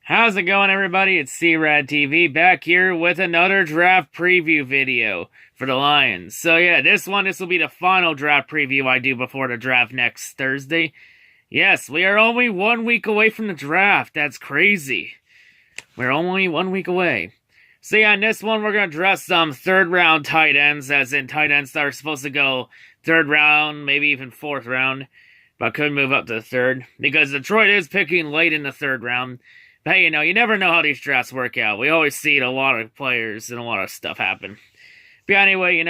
How's it going, everybody? It's C-RadTV back here with another draft preview video for the Lions. So yeah, this will be the final draft preview I do before the draft next Thursday. Yes, we are only 1 week away from the draft. That's crazy. We're only 1 week away. So yeah, in this one, we're going to address some third-round tight ends, as in tight ends that are supposed to go third round, maybe even fourth round, but could move up to the third, because Detroit is picking late in the third round. But hey, you never know how these drafts work out. We always see a lot of players and a lot of stuff happen. But anyway,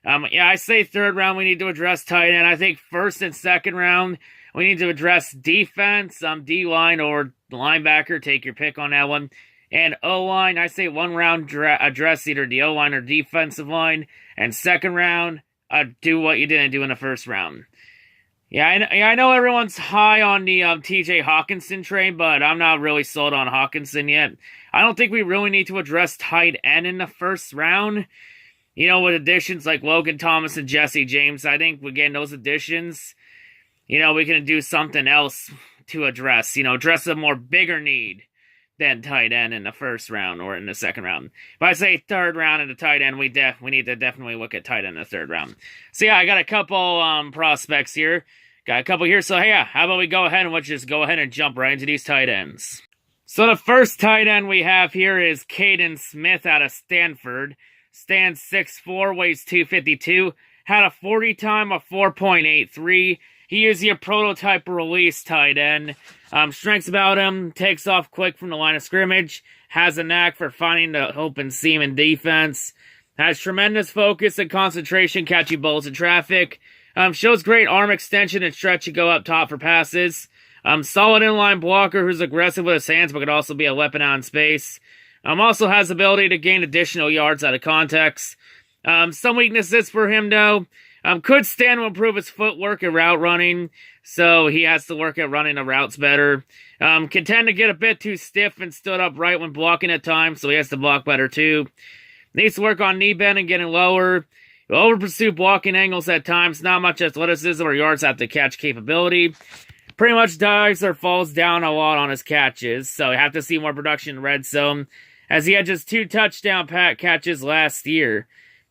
I say third round we need to address tight end. I think first and second round we need to address defense, D-line or linebacker. Take your pick on that one. And O-line, I say one round address either the O-line or defensive line. And second round, do what you didn't do in the first round. Yeah, I know everyone's high on the TJ Hawkinson train, but I'm not really sold on Hawkinson yet. I don't think we really need to address tight end in the first round. With additions like Logan Thomas and Jesse James, I think again those additions, we can do something else to address. Address a more bigger need than tight end in the first round or in the second round. But I say third round in the tight end, we need to definitely look at tight end in the third round. So yeah, I got a couple prospects here. Got a couple here, so hey, yeah, how about we go ahead and let's just go ahead and jump right into these tight ends. So the first tight end we have here is Caden Smith out of Stanford. Stands 6'4", weighs 252, had a 40 time of 4.83. He is your prototype release tight end. Strengths about him, takes off quick from the line of scrimmage, has a knack for finding the open seam in defense, has tremendous focus and concentration catching balls in traffic, shows great arm extension and stretch to go up top for passes. Solid inline blocker who's aggressive with his hands but could also be a weapon out in space. Also has ability to gain additional yards out of context. Some weaknesses for him though. Could stand to improve his footwork and route running, so he has to work at running the routes better. Can tend to get a bit too stiff and stood upright when blocking at times, so he has to block better too. Needs to work on knee bend and getting lower. Over pursue blocking angles at times, not much athleticism or yards after catch capability. Pretty much dives or falls down a lot on his catches, so you have to see more production in red zone, as he had just 2 touchdown catches last year,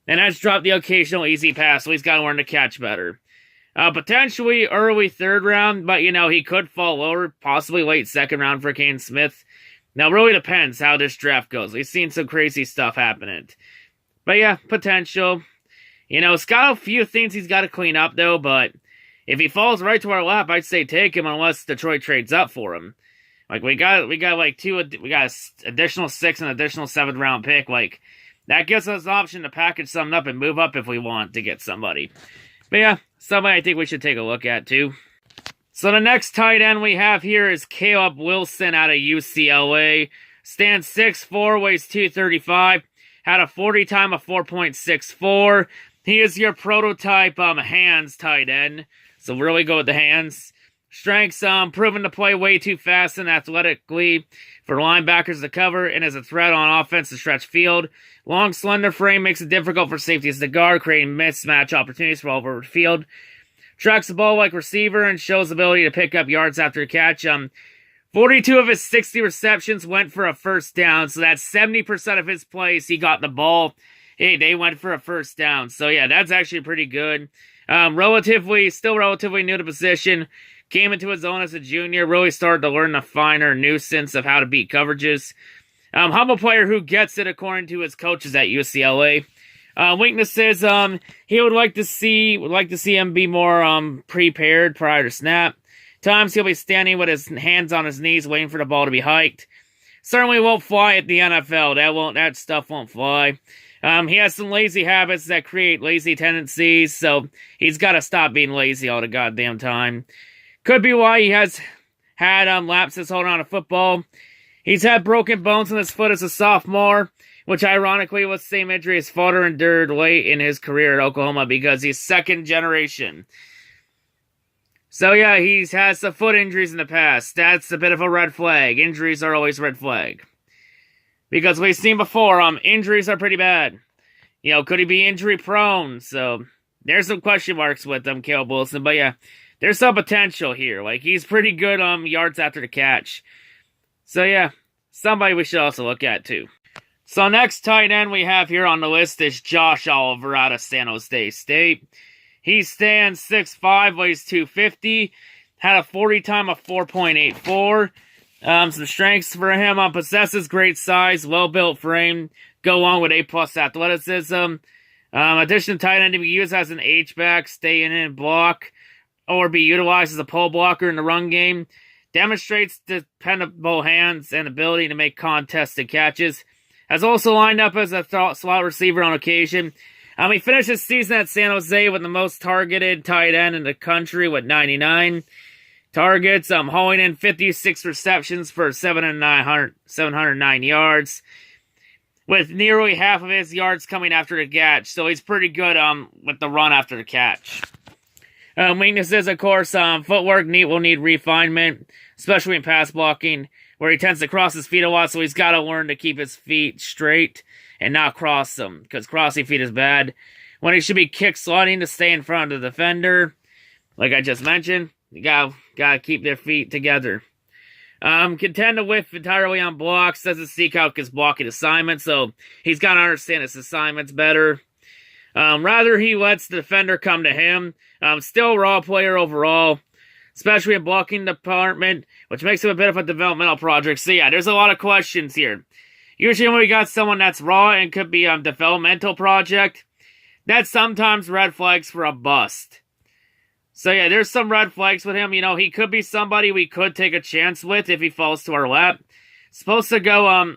and has dropped the occasional easy pass, so he's got to learn to catch better. Potentially early third round, but he could fall lower, possibly late second round for Caden Smith. Now, it really depends how this draft goes. We've seen some crazy stuff happening. But yeah, potential. It's got a few things he's got to clean up, though, but if he falls right to our lap, I'd say take him unless Detroit trades up for him. Like, we got additional 6 and additional 7th round pick. Like, that gives us an option to package something up and move up if we want to get somebody. But yeah, somebody I think we should take a look at, too. So the next tight end we have here is Caleb Wilson out of UCLA. Stands 6'4", weighs 235. Had a 40 time of 4.64. He is your prototype hands tight end, so really go with the hands. Strengths, proven to play way too fast and athletically for linebackers to cover, and is a threat on offense to stretch field. Long, slender frame makes it difficult for safeties to guard, creating mismatch opportunities for all over the field. Tracks the ball like receiver and shows ability to pick up yards after a catch. 42 of his 60 receptions went for a first down, so that's 70% of his plays. He got the ball. Hey, they went for a first down. So yeah, that's actually pretty good. Still relatively new to position. Came into his own as a junior. Really started to learn the finer nuisance of how to beat coverages. Humble player who gets it according to his coaches at UCLA. Weaknesses, he would like to see him be more prepared prior to snap. Times he'll be standing with his hands on his knees waiting for the ball to be hiked. Certainly won't fly at the NFL. That stuff won't fly. He has some lazy habits that create lazy tendencies, so he's got to stop being lazy all the goddamn time. Could be why he has had lapses holding on to football. He's had broken bones in his foot as a sophomore, which ironically was the same injury his father endured late in his career at Oklahoma because he's second generation. So yeah, he's had some foot injuries in the past. That's a bit of a red flag. Injuries are always red flag. Because we've seen before, injuries are pretty bad. Could he be injury prone? So there's some question marks with Caleb Wilson. But yeah, there's some potential here. Like, he's pretty good yards after the catch. So yeah, somebody we should also look at too. So next tight end we have here on the list is Josh Oliver out of San Jose State. He stands 6'5", weighs 250, had a 40 time of 4.84. Some strengths for him, possesses great size, well-built frame, go along with A+ athleticism. Addition to tight end to be used as an H-back, stay in and block, or be utilized as a pole blocker in the run game. Demonstrates dependable hands and ability to make contested catches. Has also lined up as a slot receiver on occasion. He finished his season at San Jose with the most targeted tight end in the country with 99 targets. Hauling in 56 receptions for 709 yards, with nearly half of his yards coming after the catch. So he's pretty good with the run after the catch. Weaknesses, of course, footwork will need refinement, especially in pass blocking, where he tends to cross his feet a lot, so he's got to learn to keep his feet straight and not cross them, because crossing feet is bad. When he should be kick sliding to stay in front of the defender, like I just mentioned, you gotta keep their feet together. Contend to whiff entirely on blocks, doesn't seek out his blocking assignments, so he's got to understand his assignments better. Rather, he lets the defender come to him. Still a raw player overall, especially in blocking department, which makes him a bit of a developmental project. So yeah, there's a lot of questions here. Usually when we got someone that's raw and could be a developmental project, that's sometimes red flags for a bust. So yeah, there's some red flags with him. You know, he could be somebody we could take a chance with if he falls to our lap. Supposed to go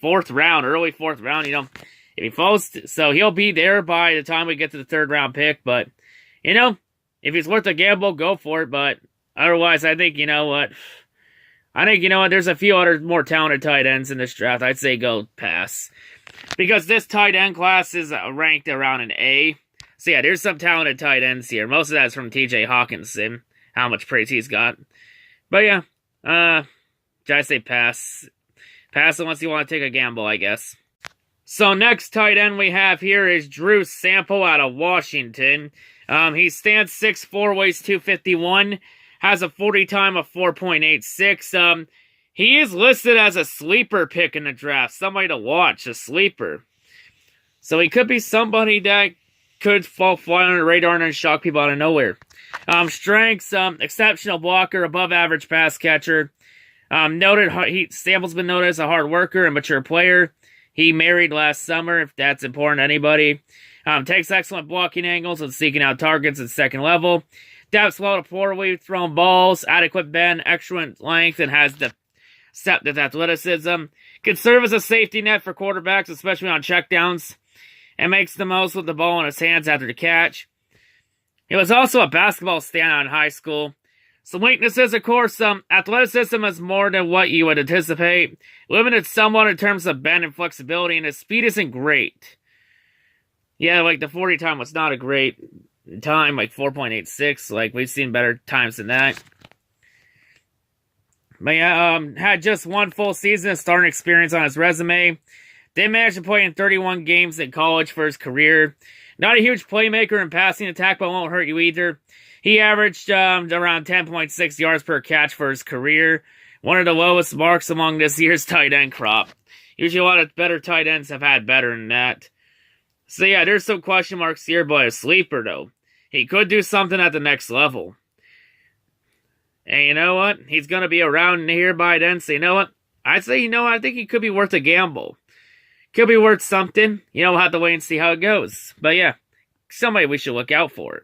fourth round, early fourth round, you know. If he falls, so he'll be there by the time we get to the third round pick. But, you know, if he's worth a gamble, go for it. But otherwise, I think, you know what? There's a few other more talented tight ends in this draft. I'd say go pass. Because this tight end class is ranked around an A. So yeah, there's some talented tight ends here. Most of that is from TJ Hawkinson, how much praise he's got. But yeah, I say pass. Pass unless you want to take a gamble, I guess. So next tight end we have here is Drew Sample out of Washington. He stands 6'4", weighs 251, has a 40 time of 4.86. He is listed as a sleeper pick in the draft, somebody to watch, a sleeper. So he could be somebody that could fly on the radar and shock people out of nowhere. Strengths, exceptional blocker, above average pass catcher. Sample's been noted as a hard worker and mature player. He married last summer, if that's important to anybody. Takes excellent blocking angles and seeking out targets at second level. Depths well to poorly thrown balls, adequate bend, excellent length, and has deceptive athleticism. Can serve as a safety net for quarterbacks, especially on checkdowns, and makes the most with the ball in his hands after the catch. He was also a basketball standout in high school. Some weaknesses, of course, athleticism is more than what you would anticipate. Limited somewhat in terms of bend and flexibility, and his speed isn't great. Yeah, like the 40 time was not a great time, like 4.86. Like, we've seen better times than that. But yeah, had just one full season of starting experience on his resume. Did manage to play in 31 games in college for his career. Not a huge playmaker in passing attack, but won't hurt you either. He averaged around 10.6 yards per catch for his career. One of the lowest marks among this year's tight end crop. Usually a lot of better tight ends have had better than that. So yeah, there's some question marks here, but a sleeper though. He could do something at the next level. And you know what? He's going to be around here by then, so you know what? I think he could be worth a gamble. Could be worth something. You know, we'll have to wait and see how it goes. But yeah, somebody we should look out for.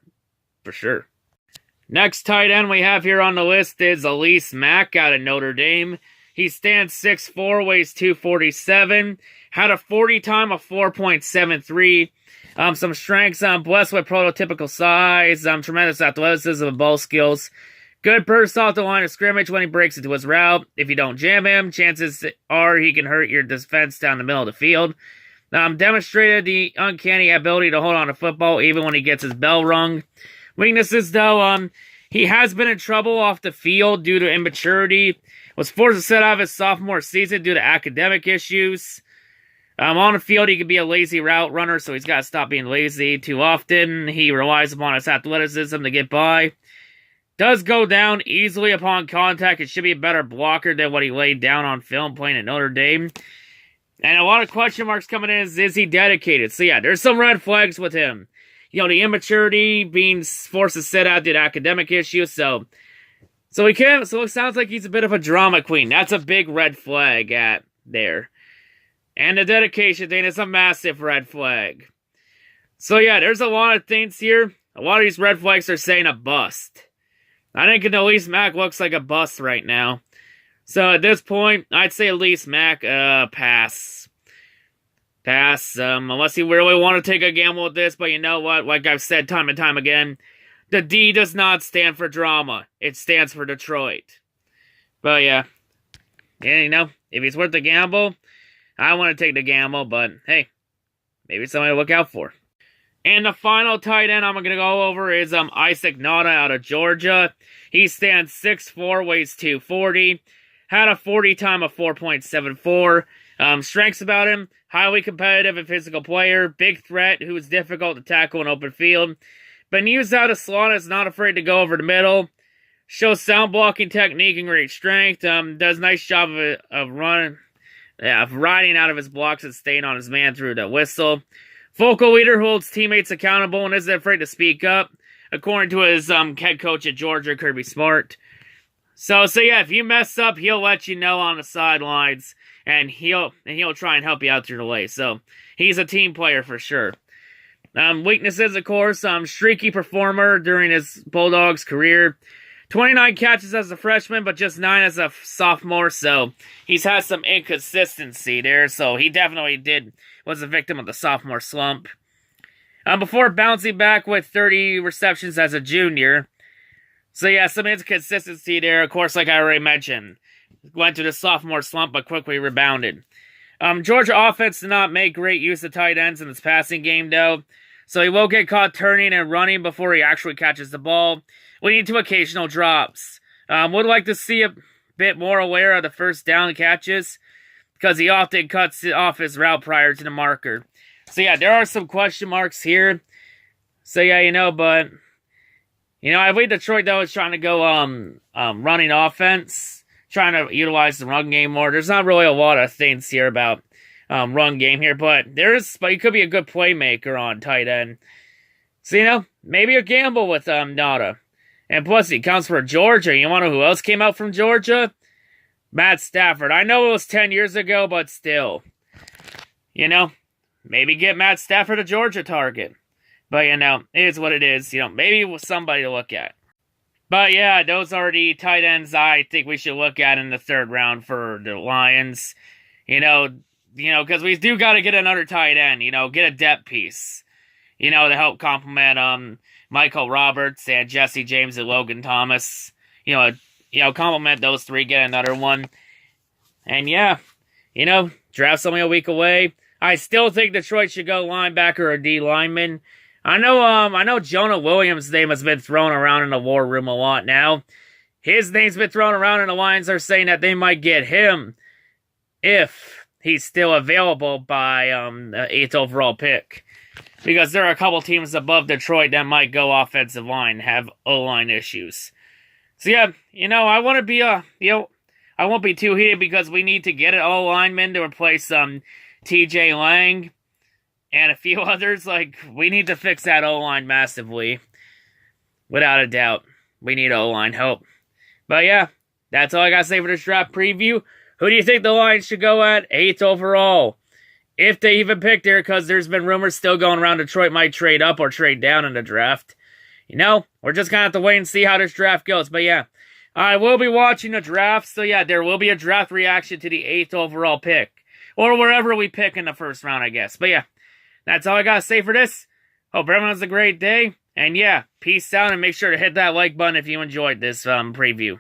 For sure. Next tight end we have here on the list is Elise Mack out of Notre Dame. He stands 6'4", weighs 247, had a 40 time of 4.73. Some strengths, blessed with prototypical size, tremendous athleticism and ball skills. Good burst off the line of scrimmage when he breaks into his route. If you don't jam him, chances are he can hurt your defense down the middle of the field. Demonstrated the uncanny ability to hold on to football even when he gets his bell rung. Weaknesses, though, he has been in trouble off the field due to immaturity. Was forced to sit out of his sophomore season due to academic issues. On the field, he can be a lazy route runner, so he's got to stop being lazy too often. He relies upon his athleticism to get by. Does go down easily upon contact. It should be a better blocker than what he laid down on film playing at Notre Dame. And a lot of question marks coming in is he dedicated? So yeah, there's some red flags with him. You know, the immaturity, being forced to sit out due to academic issues, so it sounds like he's a bit of a drama queen. That's a big red flag at there. And the dedication thing is a massive red flag. So yeah, there's a lot of things here. A lot of these red flags are saying a bust. I think Elise Mack looks like a bust right now. So at this point, I'd say Elise Mack, pass. Pass, unless you really want to take a gamble with this, but you know what? Like I've said time and time again, the D does not stand for drama. It stands for Detroit. But yeah, you know, if it's worth the gamble, I want to take the gamble, but hey, maybe something to look out for. And the final tight end I'm going to go over is Isaac Nauta out of Georgia. He stands 6'4", weighs 240, had a 40 time of 4.74. Strengths about him, highly competitive and physical player, big threat who is difficult to tackle in open field. Been used out of slot, is not afraid to go over the middle. Shows sound blocking technique and great strength. Does a nice job of riding out of his blocks and staying on his man through the whistle. Vocal leader who holds teammates accountable and isn't afraid to speak up, according to his head coach at Georgia, Kirby Smart. So yeah, if you mess up, he'll let you know on the sidelines, and he'll try and help you out through the way. So he's a team player for sure. Weaknesses, of course, streaky performer during his Bulldogs career. 29 catches as a freshman, but just 9 as a sophomore, so he's had some inconsistency there, so he definitely was a victim of the sophomore slump. Before bouncing back with 30 receptions as a junior. So yeah, some inconsistency there, of course, like I already mentioned. Went through the sophomore slump, but quickly rebounded. Georgia offense did not make great use of tight ends in its passing game, though, so he will get caught turning and running before he actually catches the ball, leading to occasional drops. Would like to see a bit more aware of the first down catches, because he often cuts off his route prior to the marker. So yeah, there are some question marks here. So yeah, but I believe Detroit, though, is trying to go running offense, trying to utilize the run game more. There's not really a lot of things here about run game here, but he could be a good playmaker on tight end. So, maybe a gamble with Nauta. And plus, he comes for Georgia. You want to know who else came out from Georgia? Matt Stafford. I know it was 10 years ago, but still. Maybe get Matt Stafford a Georgia target. But, it is what it is. Maybe with somebody to look at. But, yeah, those are the tight ends I think we should look at in the third round for the Lions. Because we do got to get another tight end. Get a depth piece. To help complement Michael Roberts and Jesse James and Logan Thomas. Complement those three, get another one. And yeah, draft somebody a week away. I still think Detroit should go linebacker or D lineman. I know Jonah Williams' name has been thrown around in the war room a lot now. His name's been thrown around, and the Lions are saying that they might get him if he's still available by the 8th overall pick. Because there are a couple teams above Detroit that might go offensive line, have O-line issues. So yeah, I want to be I won't be too heated because we need to get an O-lineman to replace TJ Lang and a few others. We need to fix that O-line massively. Without a doubt. We need O-line help. But yeah, that's all I got to say for this draft preview. Who do you think the Lions should go at 8th overall? If they even pick there, because there's been rumors still going around Detroit might trade up or trade down in the draft. We're just going to have to wait and see how this draft goes. But yeah, I will be watching the draft. So yeah, there will be a draft reaction to the 8th overall pick. Or wherever we pick in the first round, I guess. But yeah, that's all I got to say for this. Hope everyone has a great day. And yeah, peace out and make sure to hit that like button if you enjoyed this preview.